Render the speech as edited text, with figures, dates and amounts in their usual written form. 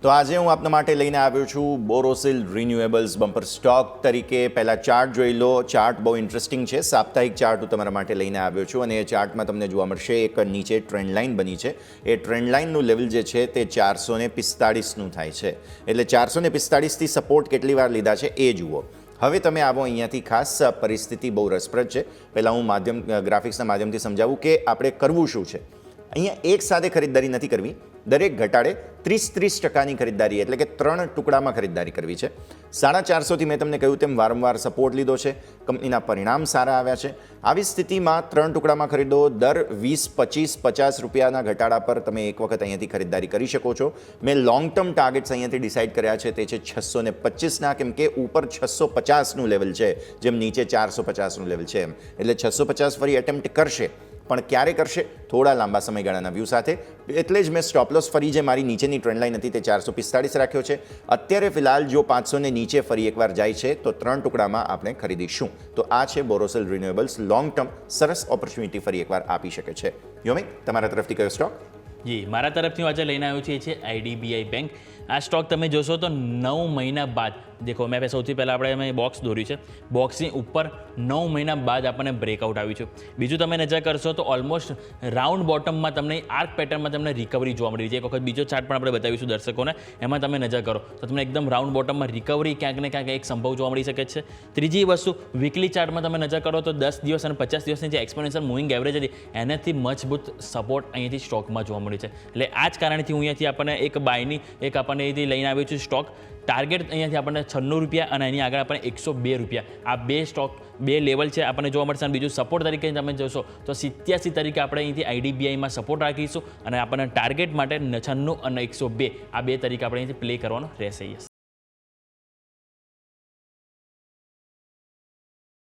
તો આજે હું આપના માટે લઈને આવ્યો છું બોરોસિલ રિન્યુએબલ્સ બમ્પર સ્ટોક તરીકે. પહેલાં ચાર્ટ જોઈ લો. ચાર્ટ બહુ ઇન્ટરેસ્ટિંગ છે. સાપ્તાહિક ચાર્ટ હું તમારા માટે લઈને આવ્યો છું અને એ ચાર્ટમાં તમને જોવા મળશે એક નીચે ટ્રેન્ડ લાઇન બની છે. એ ટ્રેન્ડ લાઇનનું લેવલ જે છે તે 445નું થાય છે. એટલે 445થી સપોર્ટ કેટલી વાર લીધા છે એ જુઓ. હવે તમે આવો અહીંયાથી. ખાસ પરિસ્થિતિ બહુ રસપ્રદ છે. પહેલાં હું ગ્રાફિક્સના માધ્યમથી સમજાવું કે આપણે કરવું શું છે. અહીંયા એક સાથે ખરીદદારી નથી કરવી. દરેક ઘટાડે 30% ખરીદદારી એટલે કે 3 ટુકડામાં ખરીદદારી કરવી છે. 450થી મેં તમને કહ્યું તેમ વારંવાર સપોર્ટ લીધો છે. કંપનીના પરિણામ સારા આવ્યા છે. આવી સ્થિતિમાં 3 ટુકડામાં ખરીદો. દર 20, 25, 50 રૂપિયાના ઘટાડા પર તમે એક વખત અહીંયાથી ખરીદદારી કરી શકો છો. મેં લોંગ ટર્મ ટાર્ગેટ્સ અહીંયાથી ડિસાઇડ કર્યા છે. તે છે 625ના, કેમ કે ઉપર 650નું લેવલ છે, જેમ નીચે 450નું લેવલ છે એમ. એટલે 650 ફરી એટેમ્પ્ટ કરશે, પણ ક્યારે કરશે? થોડા લાંબા સમયગાળાના વ્યૂ સાથે. એટલે જ મેં સ્ટોપલોસ ફરી જે મારી નીચેની ટ્રેન્ડ લાઇન હતી તે 445 રાખ્યો છે. અત્યારે ફિલહાલ જો 500ને નીચે ફરી એકવાર જાય છે તો 3 ટુકડામાં આપણે ખરીદીશું. તો આ છે બોરોસિલ રિન્યુએબલ્સ. લોંગ ટર્મ સરસ ઓપોર્ચ્યુનિટી ફરી એકવાર આપી શકે છે. યોમિક, તમારા તરફથી કયો સ્ટોક? જી, મારા તરફથી હું આજે લઈને આવ્યો છું એ છે આઈડીબીઆઈ બેંક. આ સ્ટોક તમે જોશો તો 9 મહિના બાદ, દેખો મેં સૌથી પહેલાં આપણે બોક્સ દોર્યું છે. બોક્સની ઉપર 9 મહિના બાદ આપણને બ્રેકઆઉટ આવ્યું છે. બીજું તમે નજર કરશો તો ઓલમોસ્ટ રાઉન્ડ બોટમમાં તમને આર્ક પેટર્નમાં તમને રિકવરી જોવા મળી છે. એક વખત બીજો ચાર્ટ પણ આપણે બતાવીશું દર્શકોને, એમાં તમે નજર કરો તો તમને એકદમ રાઉન્ડ બોટમમાં રિકવરી ક્યાંક ને ક્યાંક એક સંભવ જોવા મળી શકે છે. ત્રીજી વસ્તુ, વીકલી ચાર્ટમાં તમે નજર કરો તો 10 દિવસ અને 50 દિવસની જે એક્સપોનેન્શિયલ મૂવિંગ એવરેજ હતી એનાથી મજબૂત સપોર્ટ અહીંયાથી સ્ટોકમાં જોવા મળ્યું છે. એટલે આ જ કારણથી હું અહીંયાથી આપણને એક બાયની એક આપણને અહીંથી લઈને આવ્યો છું સ્ટોક. ટાર્ગેટ અહીંયાથી આપણને 96 રૂપિયા અને એની આગળ આપણને 102 રૂપિયા. આ બે સ્ટોક, બે લેવલ છે આપણને જોવા મળશે. અને બીજું સપોર્ટ તરીકે તમે જોશો તો 87 તરીકે આપણે અહીંથી આઈડીબીઆઈમાં સપોર્ટ રાખીશું અને આપણને ટાર્ગેટ માટે 96 અને 102 આ બે તરીકે આપણે અહીંથી પ્લે કરવાનો રહેશે. યસ.